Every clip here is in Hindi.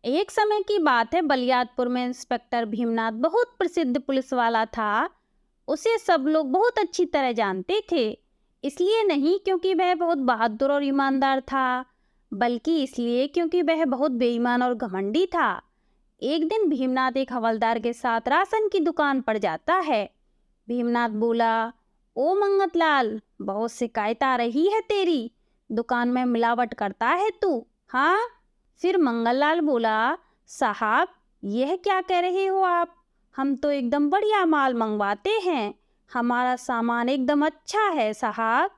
एक समय की बात है, बलियादपुर में इंस्पेक्टर भीमनाथ बहुत प्रसिद्ध पुलिस वाला था। उसे सब लोग बहुत अच्छी तरह जानते थे। इसलिए नहीं क्योंकि वह बहुत बहादुर और ईमानदार था, बल्कि इसलिए क्योंकि वह बहुत बेईमान और घमंडी था। एक दिन भीमनाथ एक हवलदार के साथ राशन की दुकान पर जाता है। भीमनाथ बोला, ओ मंगतलाल, बहुत शिकायत आ रही है तेरी। दुकान में मिलावट करता है तू, हाँ? फिर मंगललाल बोला, साहब, यह क्या कह रहे हो आप? हम तो एकदम बढ़िया माल मंगवाते हैं। हमारा सामान एकदम अच्छा है साहब।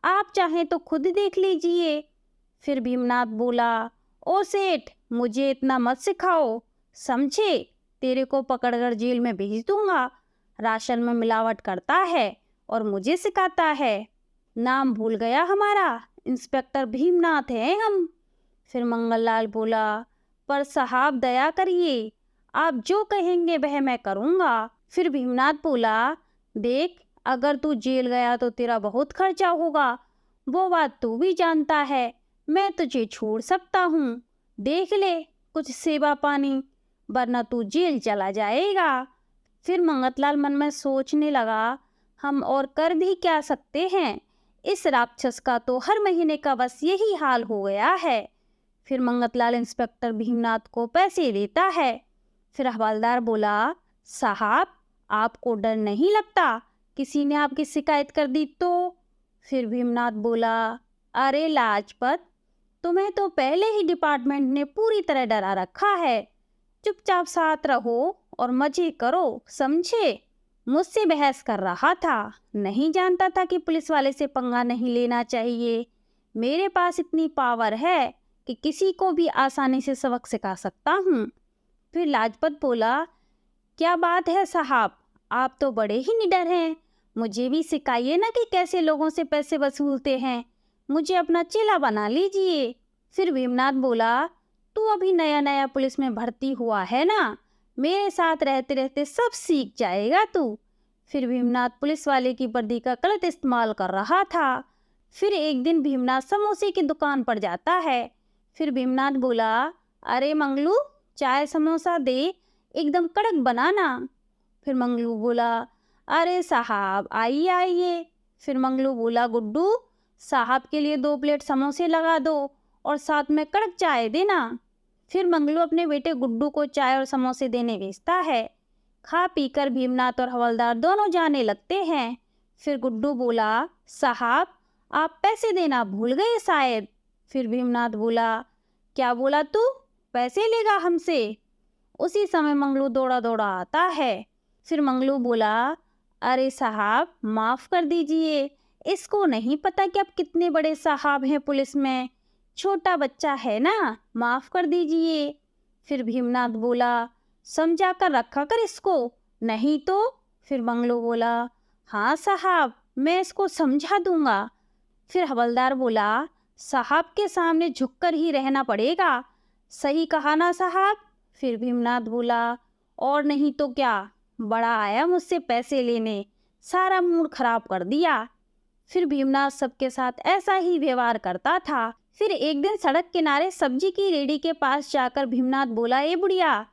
आप चाहें तो खुद देख लीजिए। फिर भीमनाथ बोला, ओ सेठ, मुझे इतना मत सिखाओ, समझे? तेरे को पकड़कर जेल में भेज दूंगा। राशन में मिलावट करता है और मुझे सिखाता है। नाम भूल गया हमारा? इंस्पेक्टर भीमनाथ हैं हम। फिर मंगललाल बोला, पर साहब दया करिए, आप जो कहेंगे वह मैं करूँगा। फिर भीमनाथ बोला, देख, अगर तू जेल गया तो तेरा बहुत खर्चा होगा, वो बात तू भी जानता है। मैं तुझे छोड़ सकता हूँ, देख ले कुछ सेवा पानी, वरना तू जेल चला जाएगा। फिर मंगतलाल मन में सोचने लगा, हम और कर भी क्या सकते हैं? इस राक्षस का तो हर महीने का बस यही हाल हो गया है। फिर मंगतलाल इंस्पेक्टर भीमनाथ को पैसे देता है। फिर हवलदार बोला, साहब, आपको डर नहीं लगता? किसी ने आपकी शिकायत कर दी तो? फिर भीमनाथ बोला, अरे लाजपत, तुम्हें तो पहले ही डिपार्टमेंट ने पूरी तरह डरा रखा है। चुपचाप साथ रहो और मजे करो, समझे? मुझसे बहस कर रहा था, नहीं जानता था कि पुलिस वाले से पंगा नहीं लेना चाहिए। मेरे पास इतनी पावर है कि किसी को भी आसानी से सबक सिखा सकता हूँ। फिर लाजपत बोला, क्या बात है साहब, आप तो बड़े ही निडर हैं। मुझे भी सिखाइए ना कि कैसे लोगों से पैसे वसूलते हैं। मुझे अपना चेला बना लीजिए। फिर भीमनाथ बोला, तू अभी नया नया पुलिस में भर्ती हुआ है ना, मेरे साथ रहते रहते सब सीख जाएगा तू। फिर भीमनाथ पुलिस वाले की वर्दी का गलत इस्तेमाल कर रहा था। फिर एक दिन भीमनाथ समोसे की दुकान पर जाता है। फिर भीमनाथ बोला, अरे मंगलू, चाय समोसा दे, एकदम कड़क बनाना। फिर मंगलू बोला, अरे साहब, आइए आइए। फिर मंगलू बोला, गुड्डू, साहब के लिए 2 प्लेट समोसे लगा दो और साथ में कड़क चाय देना। फिर मंगलू अपने बेटे गुड्डू को चाय और समोसे देने भेजता है। खा पीकर भीमनाथ और हवलदार दोनों जाने लगते हैं। फिर गुड्डू बोला, साहब, आप पैसे देना भूल गए शायद। फिर भीमनाथ बोला, क्या बोला तू? पैसे लेगा हमसे? उसी समय मंगलू दौड़ा दौड़ा आता है। फिर मंगलू बोला, अरे साहब, माफ़ कर दीजिए, इसको नहीं पता कि आप कितने बड़े साहब हैं पुलिस में। छोटा बच्चा है ना, माफ़ कर दीजिए। फिर भीमनाथ बोला, समझा कर रखा कर इसको, नहीं तो? फिर मंगलू बोला, हाँ साहब, मैं इसको समझा दूंगा। फिर हवलदार बोला, साहब के सामने झुककर ही रहना पड़ेगा, सही कहा ना साहब? फिर भीमनाथ बोला, और नहीं तो क्या, बड़ा आया मुझसे पैसे लेने, सारा मूड खराब कर दिया। फिर भीमनाथ सबके साथ ऐसा ही व्यवहार करता था। फिर एक दिन सड़क किनारे सब्जी की रेडी के पास जाकर भीमनाथ बोला, ए बुढ़िया,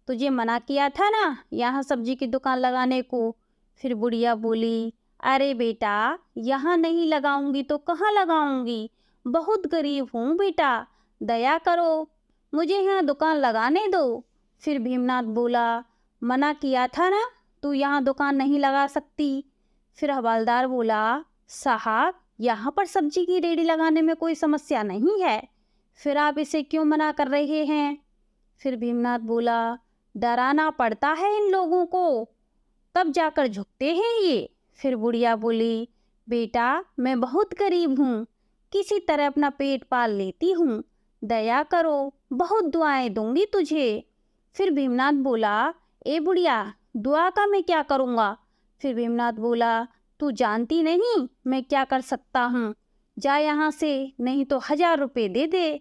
तुझे मना किया था ना यहाँ सब्जी की दुकान लगाने को? फिर बुढ़िया बोली, अरे बेटा, यहाँ नहीं लगाऊंगी तो कहाँ लगाऊंगी? बहुत गरीब हूँ बेटा, दया करो, मुझे यहाँ दुकान लगाने दो। फिर भीमनाथ बोला, मना किया था ना, तू यहाँ दुकान नहीं लगा सकती। फिर हवलदार बोला, साहब, यहाँ पर सब्जी की रेडी लगाने में कोई समस्या नहीं है, फिर आप इसे क्यों मना कर रहे हैं? फिर भीमनाथ बोला, डराना पड़ता है इन लोगों को, तब जाकर झुकते हैं ये। फिर बुढ़िया बोली, बेटा, मैं बहुत गरीब हूँ, किसी तरह अपना पेट पाल लेती हूँ, दया करो, बहुत दुआएं दूंगी तुझे। फिर भीमनाथ बोला, ए बुढ़िया, दुआ का मैं क्या करूँगा? फिर भीमनाथ बोला, तू जानती नहीं मैं क्या कर सकता हूँ, जा यहाँ से, नहीं तो 1000 रुपये दे दे।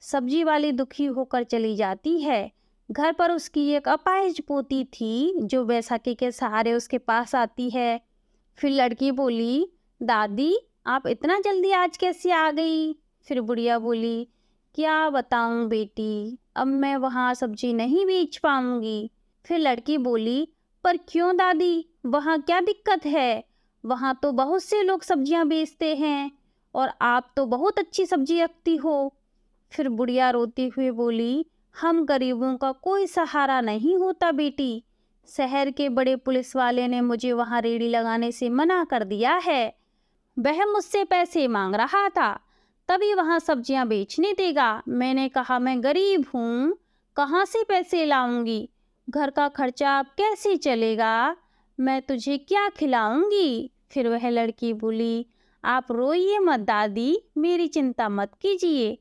सब्जी वाली दुखी होकर चली जाती है। घर पर उसकी एक अपाहिज पोती थी जो बैसाखी के सहारे उसके पास आती है। फिर लड़की बोली, दादी, आप इतना जल्दी आज कैसे आ गई? फिर बुढ़िया बोली, क्या बताऊं बेटी, अब मैं वहाँ सब्जी नहीं बेच पाऊंगी। फिर लड़की बोली, पर क्यों दादी, वहाँ क्या दिक्कत है? वहाँ तो बहुत से लोग सब्जियां बेचते हैं और आप तो बहुत अच्छी सब्जी रखती हो। फिर बुढ़िया रोती हुई बोली, हम गरीबों का कोई सहारा नहीं होता बेटी। शहर के बड़े पुलिस वाले ने मुझे वहाँ रेहड़ी लगाने से मना कर दिया है। वह मुझसे पैसे मांग रहा था, तभी वहाँ सब्जियां बेचने देगा। मैंने कहा मैं गरीब हूँ, कहाँ से पैसे लाऊंगी? घर का खर्चा अब कैसे चलेगा? मैं तुझे क्या खिलाऊंगी? फिर वह लड़की बोली, आप रोइए मत दादी, मेरी चिंता मत कीजिए।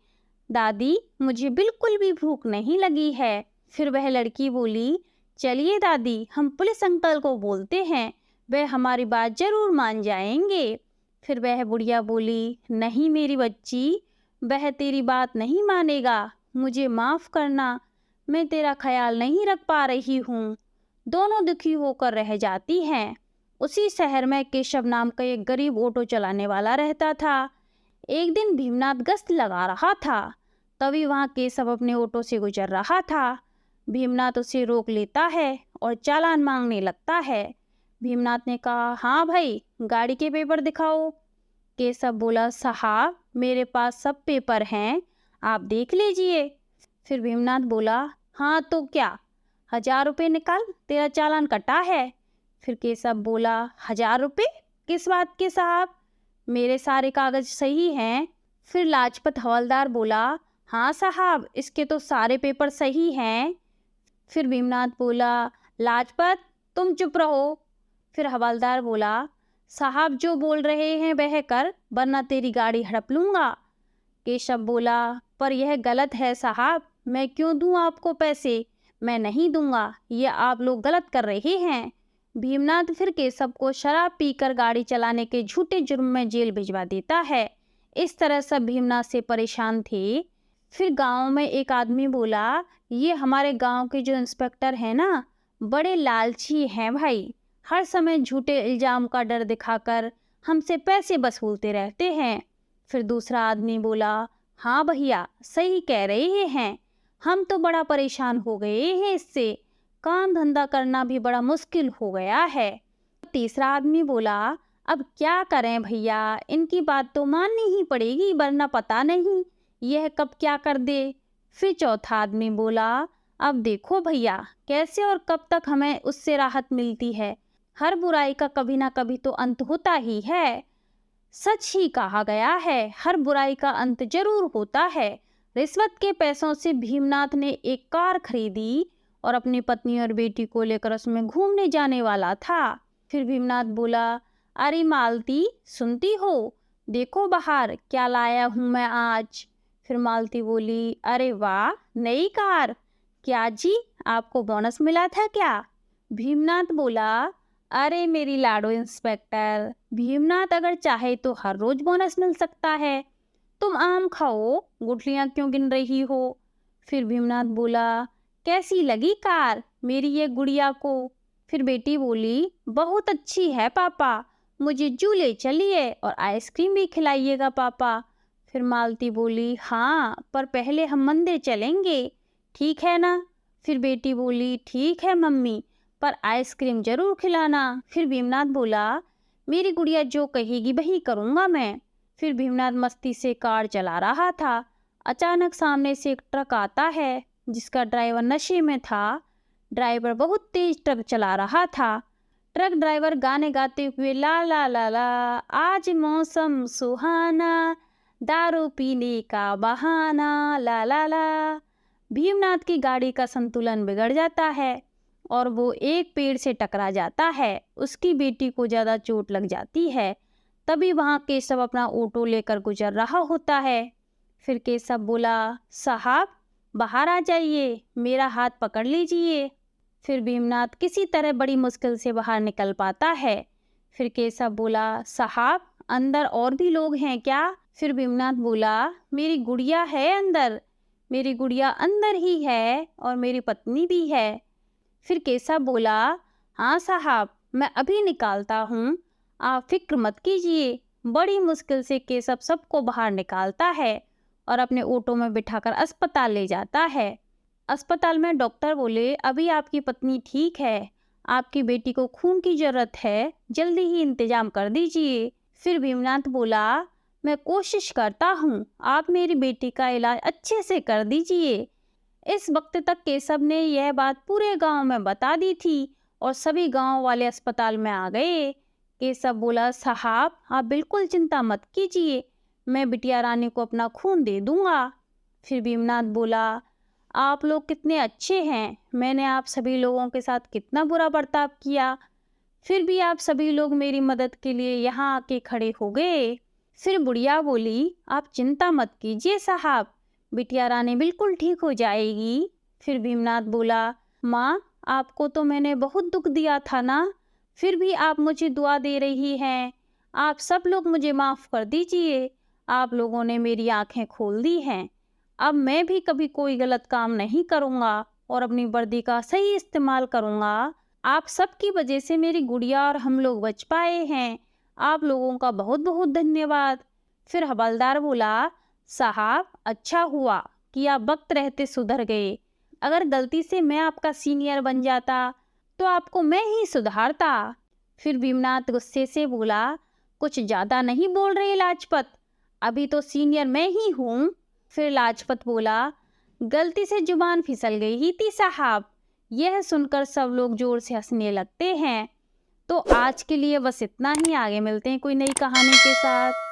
दादी, मुझे बिल्कुल भी भूख नहीं लगी है। फिर वह लड़की बोली, चलिए दादी, हम पुलिस अंकल को बोलते हैं, वह हमारी बात जरूर मान जाएंगे। फिर वह बुढ़िया बोली, नहीं मेरी बच्ची, वह तेरी बात नहीं मानेगा। मुझे माफ़ करना, मैं तेरा ख्याल नहीं रख पा रही हूँ। दोनों दुखी होकर रह जाती हैं। उसी शहर में केशव नाम का एक गरीब ऑटो चलाने वाला रहता था। एक दिन भीमनाथ गश्त लगा रहा था, तभी वहाँ केशव अपने ऑटो से गुजर रहा था। भीमनाथ उसे रोक लेता है और चालान मांगने लगता है। भीमनाथ ने कहा, हाँ भाई, गाड़ी के पेपर दिखाओ। केशव बोला, साहब मेरे पास सब पेपर हैं, आप देख लीजिए। फिर भीमनाथ बोला, हाँ तो क्या, 1000 रुपये निकाल, तेरा चालान कटा है। फिर केशव बोला, 1000 रुपये किस बात के साहब, मेरे सारे कागज सही हैं। फिर लाजपत हवलदार बोला, हाँ साहब, इसके तो सारे पेपर सही हैं। फिर भीमनाथ बोला, लाजपत तुम चुप रहो। फिर हवलदार बोला, साहब जो बोल रहे हैं वह कर, वरना तेरी गाड़ी हड़प लूँगा। केशव बोला, पर यह गलत है साहब, मैं क्यों दूं आपको पैसे? मैं नहीं दूंगा, ये आप लोग गलत कर रहे हैं। भीमनाथ फिर केशव को शराब पीकर गाड़ी चलाने के झूठे जुर्म में जेल भिजवा देता है। इस तरह सब भीमनाथ से परेशान थे। फिर गांव में एक आदमी बोला, ये हमारे गांव के जो इंस्पेक्टर हैं ना, बड़े लालची हैं भाई, हर समय झूठे इल्जाम का डर दिखाकर हमसे पैसे वसूलते रहते हैं। फिर दूसरा आदमी बोला, हाँ भैया सही कह रहे हैं, हम तो बड़ा परेशान हो गए हैं इससे, काम धंधा करना भी बड़ा मुश्किल हो गया है। तीसरा आदमी बोला, अब क्या करें भैया, इनकी बात तो माननी ही पड़ेगी, वरना पता नहीं यह कब क्या कर दे। फिर चौथा आदमी बोला, अब देखो भैया, कैसे और कब तक हमें उससे राहत मिलती है, हर बुराई का कभी ना कभी तो अंत होता ही है। सच ही कहा गया है, हर बुराई का अंत जरूर होता है। रिश्वत के पैसों से भीमनाथ ने एक कार खरीदी और अपनी पत्नी और बेटी को लेकर उसमें घूमने जाने वाला था। फिर भीमनाथ बोला, अरे मालती सुनती हो, देखो बाहर क्या लाया हूँ मैं आज। फिर मालती बोली, अरे वाह, नई कार, क्या जी आपको बोनस मिला था क्या? भीमनाथ बोला, अरे मेरी लाडो इंस्पेक्टर, भीमनाथ अगर चाहे तो हर रोज बोनस मिल सकता है। तुम आम खाओ, गुठलियां क्यों गिन रही हो? फिर भीमनाथ बोला, कैसी लगी कार मेरी ये गुड़िया को? फिर बेटी बोली, बहुत अच्छी है पापा, मुझे जू ले चलिए और आइसक्रीम भी खिलाइएगा पापा। फिर मालती बोली, हाँ पर पहले हम मंदिर चलेंगे, ठीक है ना? फिर बेटी बोली, ठीक है मम्मी, पर आइसक्रीम जरूर खिलाना। फिर भीमनाथ बोला, मेरी गुड़िया जो कहेगी वही करूँगा मैं। फिर भीमनाथ मस्ती से कार चला रहा था। अचानक सामने से एक ट्रक आता है जिसका ड्राइवर नशे में था। ड्राइवर बहुत तेज ट्रक चला रहा था। ट्रक ड्राइवर गाने गाते हुए, ला ला ला ला, आज मौसम सुहाना, दारू पीने का बहाना, ला ला ला। भीमनाथ की गाड़ी का संतुलन बिगड़ जाता है और वो एक पेड़ से टकरा जाता है। उसकी बेटी को ज़्यादा चोट लग जाती है। तभी वहाँ केशव अपना ऑटो लेकर गुजर रहा होता है। फिर केशव बोला, साहब बाहर आ जाइए, मेरा हाथ पकड़ लीजिए। फिर भीमनाथ किसी तरह बड़ी मुश्किल से बाहर निकल पाता है। फिर केशव बोला, साहब अंदर और भी लोग हैं क्या? फिर भीमनाथ बोला, मेरी गुड़िया है अंदर, मेरी गुड़िया अंदर ही है और मेरी पत्नी भी है। फिर केशव बोला, हाँ साहब मैं अभी निकालता हूँ, आप फिक्र मत कीजिए। बड़ी मुश्किल से केशव सबको बाहर निकालता है और अपने ऑटो में बिठाकर अस्पताल ले जाता है। अस्पताल में डॉक्टर बोले, अभी आपकी पत्नी ठीक है, आपकी बेटी को खून की जरूरत है, जल्दी ही इंतजाम कर दीजिए। फिर भीमनाथ बोला, मैं कोशिश करता हूँ, आप मेरी बेटी का इलाज अच्छे से कर दीजिए। इस वक्त तक केशव ने यह बात पूरे गांव में बता दी थी और सभी गांव वाले अस्पताल में आ गए। केशव बोला, साहब आप बिल्कुल चिंता मत कीजिए, मैं बिटिया रानी को अपना खून दे दूंगा। फिर भीमनाथ बोला, आप लोग कितने अच्छे हैं, मैंने आप सभी लोगों के साथ कितना बुरा बर्ताव किया, फिर भी आप सभी लोग मेरी मदद के लिए यहाँ आके खड़े हो गए। फिर बुढ़िया बोली, आप चिंता मत कीजिए साहब, बिटिया रानी बिल्कुल ठीक हो जाएगी। फिर भीमनाथ बोला, माँ आपको तो मैंने बहुत दुख दिया था ना, फिर भी आप मुझे दुआ दे रही हैं। आप सब लोग मुझे माफ़ कर दीजिए, आप लोगों ने मेरी आंखें खोल दी हैं। अब मैं भी कभी कोई गलत काम नहीं करूँगा और अपनी वर्दी का सही इस्तेमाल करूँगा। आप सबकी वजह से मेरी गुड़िया और हम लोग बच पाए हैं, आप लोगों का बहुत बहुत धन्यवाद। फिर हवलदार बोला, साहब अच्छा हुआ कि आप वक्त रहते सुधर गए, अगर गलती से मैं आपका सीनियर बन जाता तो आपको मैं ही सुधारता। फिर भीमनाथ गुस्से से बोला, कुछ ज़्यादा नहीं बोल रहे लाजपत, अभी तो सीनियर मैं ही हूँ। फिर लाजपत बोला, गलती से जुबान फिसल गई ही थी साहब। यह सुनकर सब लोग जोर से हंसने लगते हैं। तो आज के लिए बस इतना ही, आगे मिलते हैं कोई नई कहानी के साथ।